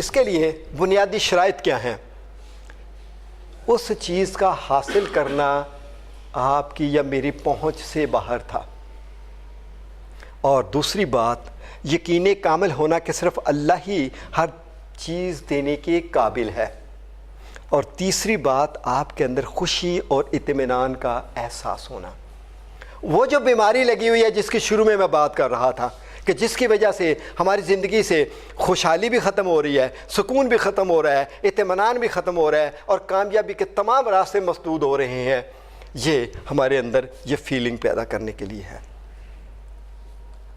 اس کے لیے بنیادی شرائط کیا ہیں؟ اس چیز کا حاصل کرنا آپ کی یا میری پہنچ سے باہر تھا، اور دوسری بات یقین کامل ہونا کہ صرف اللہ ہی ہر چیز دینے کے قابل ہے، اور تیسری بات آپ کے اندر خوشی اور اطمینان کا احساس ہونا۔ وہ جو بیماری لگی ہوئی ہے جس کی شروع میں بات کر رہا تھا کہ جس کی وجہ سے ہماری زندگی سے خوشحالی بھی ختم ہو رہی ہے، سکون بھی ختم ہو رہا ہے، اطمینان بھی ختم ہو رہا ہے، اور کامیابی کے تمام راستے مسدود ہو رہے ہیں، یہ ہمارے اندر یہ فیلنگ پیدا کرنے کے لیے ہے۔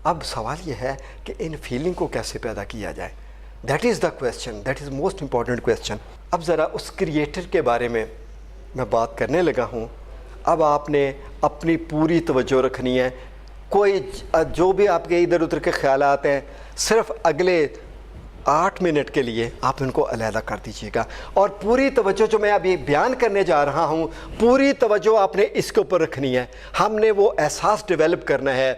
اب سوال یہ ہے کہ ان فیلنگ کو کیسے پیدا کیا جائے؟ That is the question, that is most important question. اب ذرا اس کریٹر کے بارے میں بات کرنے لگا ہوں۔ اب آپ نے اپنی پوری توجہ رکھنی ہے، کوئی جو بھی آپ کے ادھر ادھر کے خیالات ہیں صرف اگلے 8 منٹ کے لیے آپ ان کو علیحدہ کر دیجیے گا، اور پوری توجہ جو میں ابھی بیان کرنے جا رہا ہوں پوری توجہ آپ نے اس کے اوپر رکھنی ہے۔ ہم نے وہ احساس ڈیولپ کرنا ہے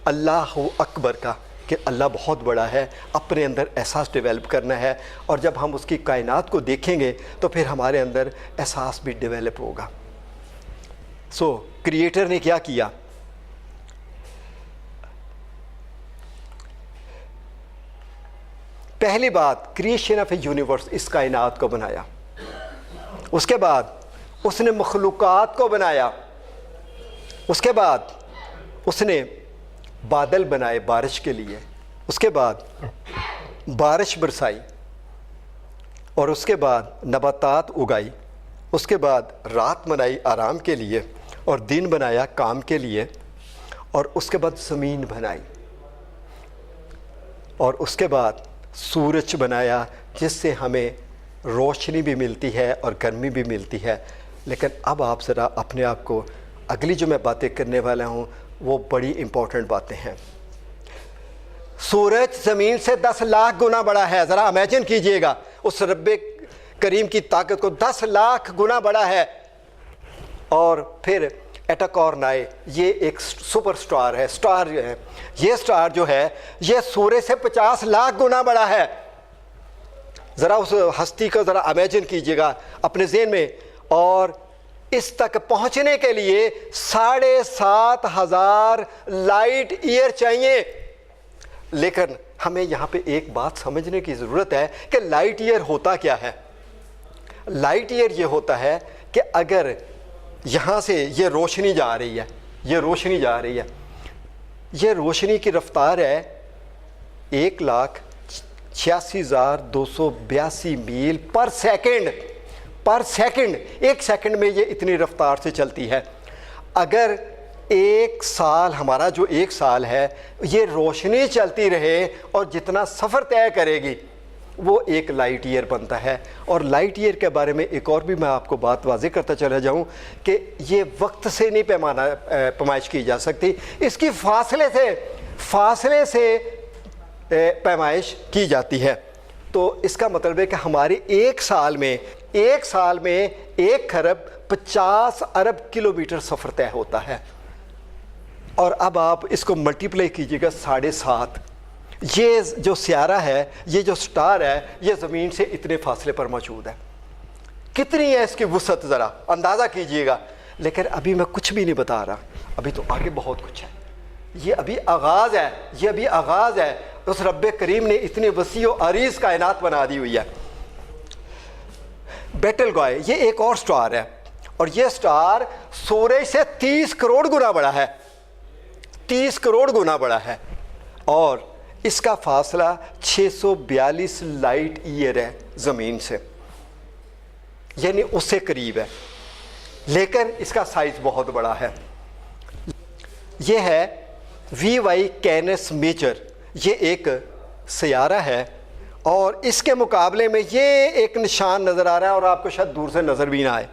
اللہ اکبر کا، کہ اللہ بہت بڑا ہے، اپنے اندر احساس ڈیولپ کرنا ہے، اور جب ہم اس کی کائنات کو دیکھیں گے تو پھر ہمارے اندر احساس بھی ڈیولپ ہوگا۔ سو کریٹر نے کیا کیا؟ پہلی بات کریشن آف اے یونیورس، اس کائنات کو بنایا۔ اس کے بعد اس نے مخلوقات کو بنایا۔ اس کے بعد اس نے بادل بنائے بارش کے لیے، اس کے بعد بارش برسائی، اور اس کے بعد نباتات اگائی، اس کے بعد رات بنائی آرام کے لیے، اور دن بنایا کام کے لیے، اور اس کے بعد زمین بنائی، اور اس کے بعد سورج بنایا جس سے ہمیں روشنی بھی ملتی ہے اور گرمی بھی ملتی ہے۔ لیکن اب آپ ذرا اپنے آپ کو، اگلی جو میں باتیں کرنے والا ہوں وہ بڑی امپورٹنٹ باتیں ہیں۔ سورج زمین سے 10 لاکھ گنا بڑا ہے، ذرا امیجن کیجئے گا اس رب کریم کی طاقت کو، 10 لاکھ گنا بڑا ہے۔ اور پھر ایٹاکورنائے، یہ ایک سپر سٹار ہے، سٹار جو ہے، یہ سٹار جو ہے یہ سورج سے 50 لاکھ گنا بڑا ہے۔ ذرا اس ہستی کو ذرا امیجن کیجئے گا اپنے ذہن میں، اور اس تک پہنچنے کے لیے 7,500 لائٹ ایئر چاہیے۔ لیکن ہمیں یہاں پہ ایک بات سمجھنے کی ضرورت ہے کہ لائٹ ایئر ہوتا کیا ہے۔ لائٹ ایئر یہ ہوتا ہے کہ اگر یہاں سے یہ روشنی جا رہی ہے، یہ روشنی جا رہی ہے، یہ روشنی کی رفتار ہے 1,86,282 میل پر سیکنڈ، پر سیکنڈ، ایک سیکنڈ میں یہ اتنی رفتار سے چلتی ہے۔ اگر ایک سال، ہمارا جو ایک سال ہے، یہ روشنی چلتی رہے اور جتنا سفر طے کرے گی وہ ایک لائٹ ایئر بنتا ہے۔ اور لائٹ ایئر کے بارے میں ایک اور بھی میں آپ کو بات واضح کرتا چلا جاؤں کہ یہ وقت سے نہیں پیمائش کی جا سکتی، اس کی فاصلے سے پیمائش کی جاتی ہے۔ تو اس کا مطلب ہے کہ ہمارے ایک سال میں 1,50 ارب کلومیٹر سفر طے ہوتا ہے۔ اور اب آپ اس کو ملٹیپلائی کیجئے گا 7.5، یہ جو سیارہ ہے، یہ جو سٹار ہے، یہ زمین سے اتنے فاصلے پر موجود ہے۔ کتنی ہے اس کی وسعت، ذرا اندازہ کیجئے گا۔ لیکن ابھی میں کچھ بھی نہیں بتا رہا، ابھی تو آگے بہت کچھ ہے، یہ ابھی آغاز ہے، یہ ابھی آغاز ہے۔ اس رب کریم نے اتنی وسیع و عریض کائنات بنا دی ہوئی ہے۔ بیٹل گائے، یہ ایک اور سٹار ہے، اور یہ سٹار سورج سے 30 کروڑ گنا بڑا ہے، 30 کروڑ گنا بڑا ہے، اور اس کا فاصلہ 642 لائٹ ایئر ہے زمین سے، یعنی اس سے قریب ہے، لیکن اس کا سائز بہت بڑا ہے۔ یہ ہے وی وائی کینس میجر، یہ ایک سیارہ ہے، اور اس کے مقابلے میں یہ ایک نشان نظر آ رہا ہے، اور آپ کو شاید دور سے نظر بھی نہ آئے۔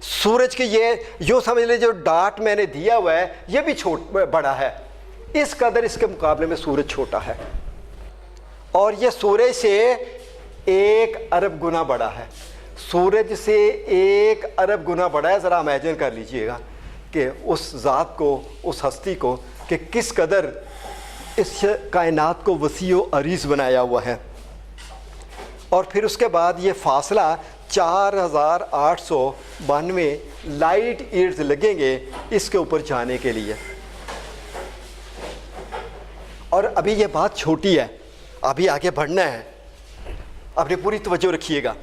سورج کی یہ یوں سمجھ لیں جو ڈاٹ میں نے دیا ہوا ہے یہ بھی بڑا ہے، اس قدر اس کے مقابلے میں سورج چھوٹا ہے، اور یہ سورج سے 1 ارب گنا بڑا ہے، سورج سے 1 ارب گنا بڑا ہے۔ ذرا امیجن کر لیجئے گا کہ اس ذات کو، اس ہستی کو، کہ کس قدر اس کائنات کو وسیع و عریض بنایا ہوا ہے۔ اور پھر اس کے بعد یہ فاصلہ 4892 لائٹ ایئرز لگیں گے اس کے اوپر جانے کے لیے. اور ابھی یہ بات چھوٹی ہے, ابھی آگے بڑھنا ہے, اپنی پوری توجہ رکھیے گا.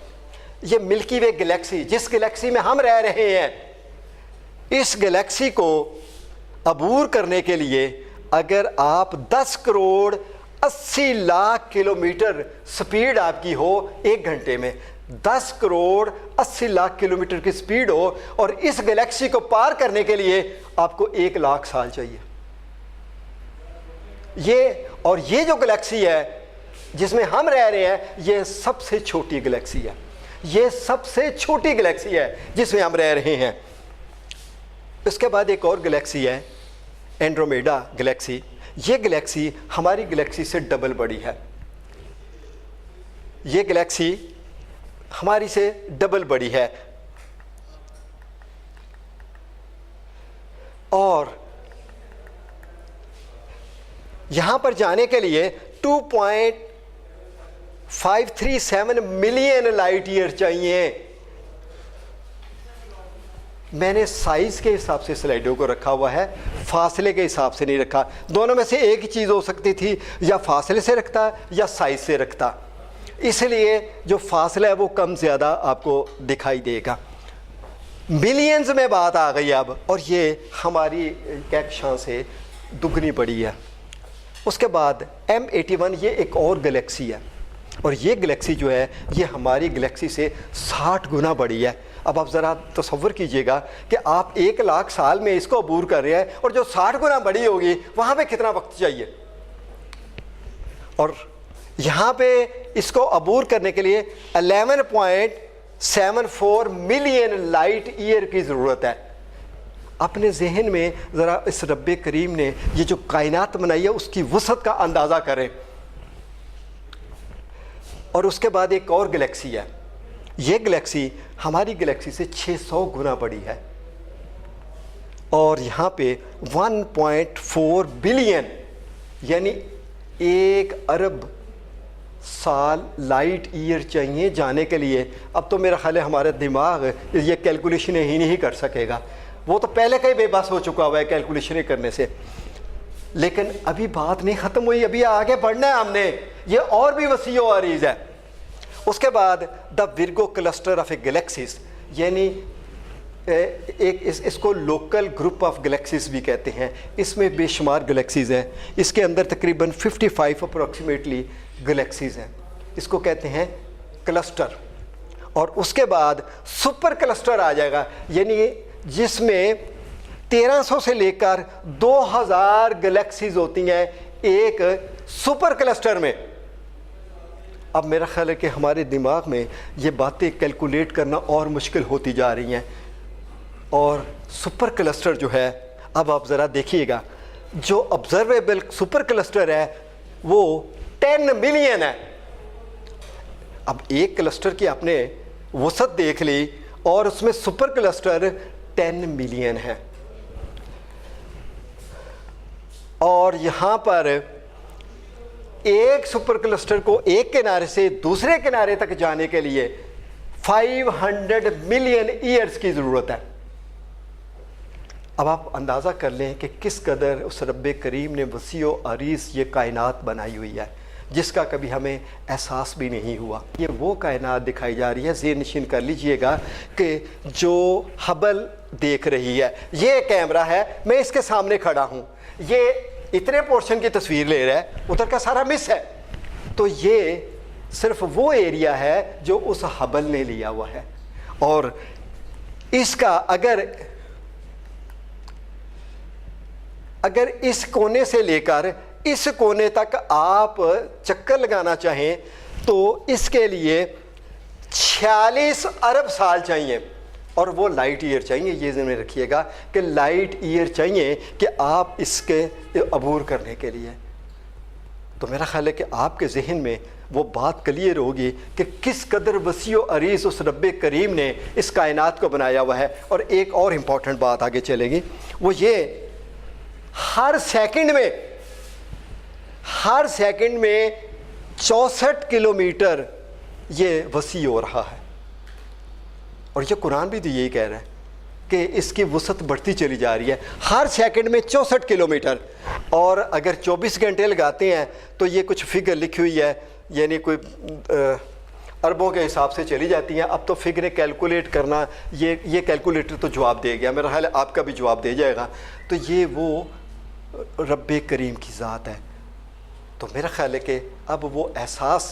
یہ ملکی وے گلیکسی, جس گلیکسی میں ہم رہ رہے ہیں, اس گلیکسی کو عبور کرنے کے لیے اگر آپ 10 کروڑ 80 لاکھ کلومیٹر سپیڈ آپ کی ہو ایک گھنٹے میں, 10 کروڑ 80 لاکھ کلومیٹر کی سپیڈ ہو, اور اس گلیکسی کو پار کرنے کے لیے آپ کو 1 لاکھ سال چاہیے. یہ جو گلیکسی ہے جس میں ہم رہ رہے ہیں, یہ سب سے چھوٹی گلیکسی ہے. یہ سب سے چھوٹی گلیکسی ہے جس میں ہم رہ رہے ہیں. اس کے بعد ایک اور گلیکسی ہے, اینڈرومیڈا گلیکسی. یہ گلیکسی ہماری گلیکسی سے ڈبل بڑی ہے. یہ گلیکسی ہماری سے ڈبل بڑی ہے. اور یہاں پر جانے کے لیے 2.537 ملین لائٹ ایئر چاہیے. میں نے سائز کے حساب سے سلائیڈوں کو رکھا ہوا ہے, فاصلے کے حساب سے نہیں رکھا. دونوں میں سے ایک ہی چیز ہو سکتی تھی, یا فاصلے سے رکھتا یا سائز سے رکھتا. اس لیے جو فاصلہ ہے وہ کم زیادہ آپ کو دکھائی دے گا. ملینز میں بات آ گئی اب, اور یہ ہماری کہکشاں سے دگنی بڑی ہے. اس کے بعد M81, یہ ایک اور گلیکسی ہے, اور یہ گلیکسی جو ہے یہ ہماری گلیکسی سے 60 گنا بڑی ہے. اب آپ ذرا تصور کیجئے گا کہ آپ 1 لاکھ سال میں اس کو عبور کر رہے ہیں, اور جو 60 گنا بڑی ہوگی وہاں پہ کتنا وقت چاہیے. اور یہاں پہ اس کو عبور کرنے کے لیے 11.74 ملین لائٹ ایئر کی ضرورت ہے. اپنے ذہن میں ذرا اس رب کریم نے یہ جو کائنات بنائی ہے اس کی وسعت کا اندازہ کریں. اور اس کے بعد ایک اور گلیکسی ہے. یہ گلیکسی ہماری گلیکسی سے 600 گنا بڑی ہے, اور یہاں پہ 1.4 بلین یعنی 1 ارب سال لائٹ ایئر چاہیے جانے کے لیے. اب تو میرا خیال ہے ہمارا دماغ یہ کیلکولیشنیں ہی نہیں کر سکے گا, وہ تو پہلے کا ہی بے بس ہو چکا ہوا ہے کیلکولیشنیں کرنے سے. لیکن ابھی بات نہیں ختم ہوئی, ابھی آگے بڑھنا ہے ہم نے, یہ اور بھی وسیع و عریض ہے. اس کے بعد the Virgo cluster of a galaxies, یعنی اس کو لوکل گروپ آف گلیکسیز بھی کہتے ہیں. اس میں بے شمار گلیکسیز ہیں, اس کے اندر تقریباً 55 اپروکسیمیٹلی گلیکسیز ہیں. اس کو کہتے ہیں کلسٹر. اور اس کے بعد سپر کلسٹر آ جائے گا, یعنی جس میں 1300 سے لے کر 2000 گلیکسیز ہوتی ہیں ایک سپر کلسٹر میں. اب میرا خیال ہے کہ ہمارے دماغ میں یہ باتیں کیلکولیٹ کرنا اور مشکل ہوتی جا رہی ہیں. اور سپر کلسٹر جو ہے, اب آپ ذرا دیکھیے گا, جو آبزرویبل سپر کلسٹر ہے وہ 10 ملین ہے. اب ایک کلسٹر کی آپ نے وسعت دیکھ لی, اور اس میں سپر کلسٹر 10 ملین ہے. اور یہاں پر ایک سپر کلسٹر کو ایک کنارے سے دوسرے کنارے تک جانے کے لیے 500 ملین ایئرز کی ضرورت ہے. اب آپ اندازہ کر لیں کہ کس قدر اس رب کریم نے وسیع و عریض یہ کائنات بنائی ہوئی ہے, جس کا کبھی ہمیں احساس بھی نہیں ہوا. یہ وہ کائنات دکھائی جا رہی ہے. ذہن نشین کر لیجئے گا کہ جو ہبل دیکھ رہی ہے, یہ کیمرہ ہے, میں اس کے سامنے کھڑا ہوں, یہ اتنے پورشن کی تصویر لے رہا ہے, ادھر کا سارا مس ہے. تو یہ صرف وہ ایریا ہے جو اس ہبل نے لیا ہوا ہے. اور اس کا اگر اس کونے سے لے کر اس کونے تک آپ چکر لگانا چاہیں تو اس کے لیے 46 ارب سال چاہیے, اور وہ لائٹ ایئر چاہیے. یہ ذہن میں رکھیے گا کہ لائٹ ایئر چاہیے کہ آپ اس کے عبور کرنے کے لیے. تو میرا خیال ہے کہ آپ کے ذہن میں وہ بات کلیئر ہوگی کہ کس قدر وسیع و عریض اس رب کریم نے اس کائنات کو بنایا ہوا ہے. اور ایک اور امپورٹنٹ بات آگے چلے گی, وہ یہ ہر سیکنڈ میں 64 کلومیٹر یہ وسیع ہو رہا ہے. اور یہ قرآن بھی تو یہی کہہ رہا ہے کہ اس کی وسعت بڑھتی چلی جا رہی ہے. ہر سیکنڈ میں 64 کلومیٹر، اور اگر 24 گھنٹے لگاتے ہیں تو یہ کچھ فگر لکھی ہوئی ہے، یعنی کوئی اربوں کے حساب سے چلی جاتی ہیں. اب تو فگریں کیلکولیٹ کرنا، یہ کیلکولیٹر تو جواب دے گیا، میرا خیال ہے آپ کا بھی جواب دے جائے گا. تو یہ وہ رب کریم کی ذات ہے. تو میرا خیال ہے کہ اب وہ احساس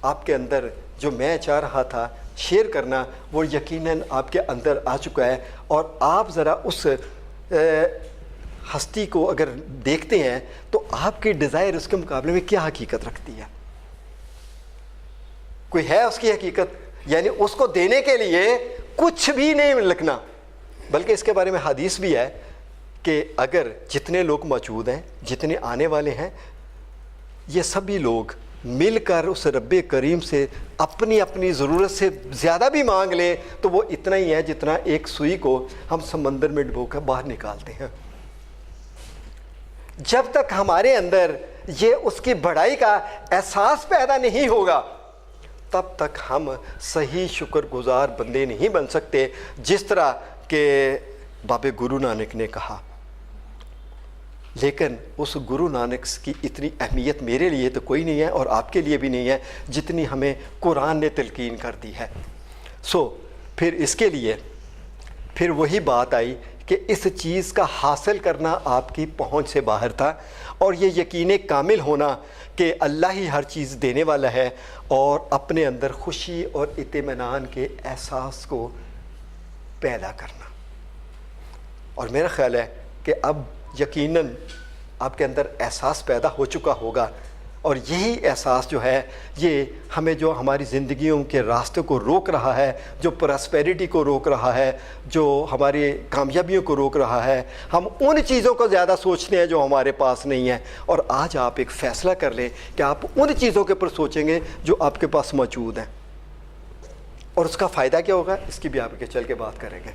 آپ کے اندر جو میں چاہ رہا تھا شیئر کرنا، وہ یقیناً آپ کے اندر آ چکا ہے. اور آپ ذرا اس ہستی کو اگر دیکھتے ہیں تو آپ کی ڈیزائر اس کے مقابلے میں کیا حقیقت رکھتی ہے؟ کوئی ہے اس کی حقیقت؟ یعنی اس کو دینے کے لیے کچھ بھی نہیں لکھنا. بلکہ اس کے بارے میں حدیث بھی ہے کہ اگر جتنے لوگ موجود ہیں، جتنے آنے والے ہیں، یہ سبھی لوگ مل کر اس رب کریم سے اپنی اپنی ضرورت سے زیادہ بھی مانگ لیں تو وہ اتنا ہی ہے جتنا ایک سوئی کو ہم سمندر میں ڈبو کر باہر نکالتے ہیں. جب تک ہمارے اندر یہ اس کی بڑائی کا احساس پیدا نہیں ہوگا تب تک ہم صحیح شکر گزار بندے نہیں بن سکتے. جس طرح کہ بابا گرو نانک نے کہا. لیکن اس گرو نانک کی اتنی اہمیت میرے لیے تو کوئی نہیں ہے اور آپ کے لیے بھی نہیں ہے جتنی ہمیں قرآن نے تلقین کر دی ہے. پھر اس کے لیے پھر وہی بات آئی کہ اس چیز کا حاصل کرنا آپ کی پہنچ سے باہر تھا، اور یہ یقین کامل ہونا کہ اللہ ہی ہر چیز دینے والا ہے، اور اپنے اندر خوشی اور اطمینان کے احساس کو پیدا کرنا. اور میرا خیال ہے کہ اب یقیناً آپ کے اندر احساس پیدا ہو چکا ہوگا، اور یہی احساس جو ہے یہ ہمیں جو ہماری زندگیوں کے راستے کو روک رہا ہے، جو پراسپیرٹی کو روک رہا ہے، جو ہماری کامیابیوں کو روک رہا ہے. ہم ان چیزوں کو زیادہ سوچتے ہیں جو ہمارے پاس نہیں ہیں. اور آج آپ ایک فیصلہ کر لیں کہ آپ ان چیزوں کے اوپر سوچیں گے جو آپ کے پاس موجود ہیں، اور اس کا فائدہ کیا ہوگا اس کی بھی آپ کے چل کے بات کریں گے.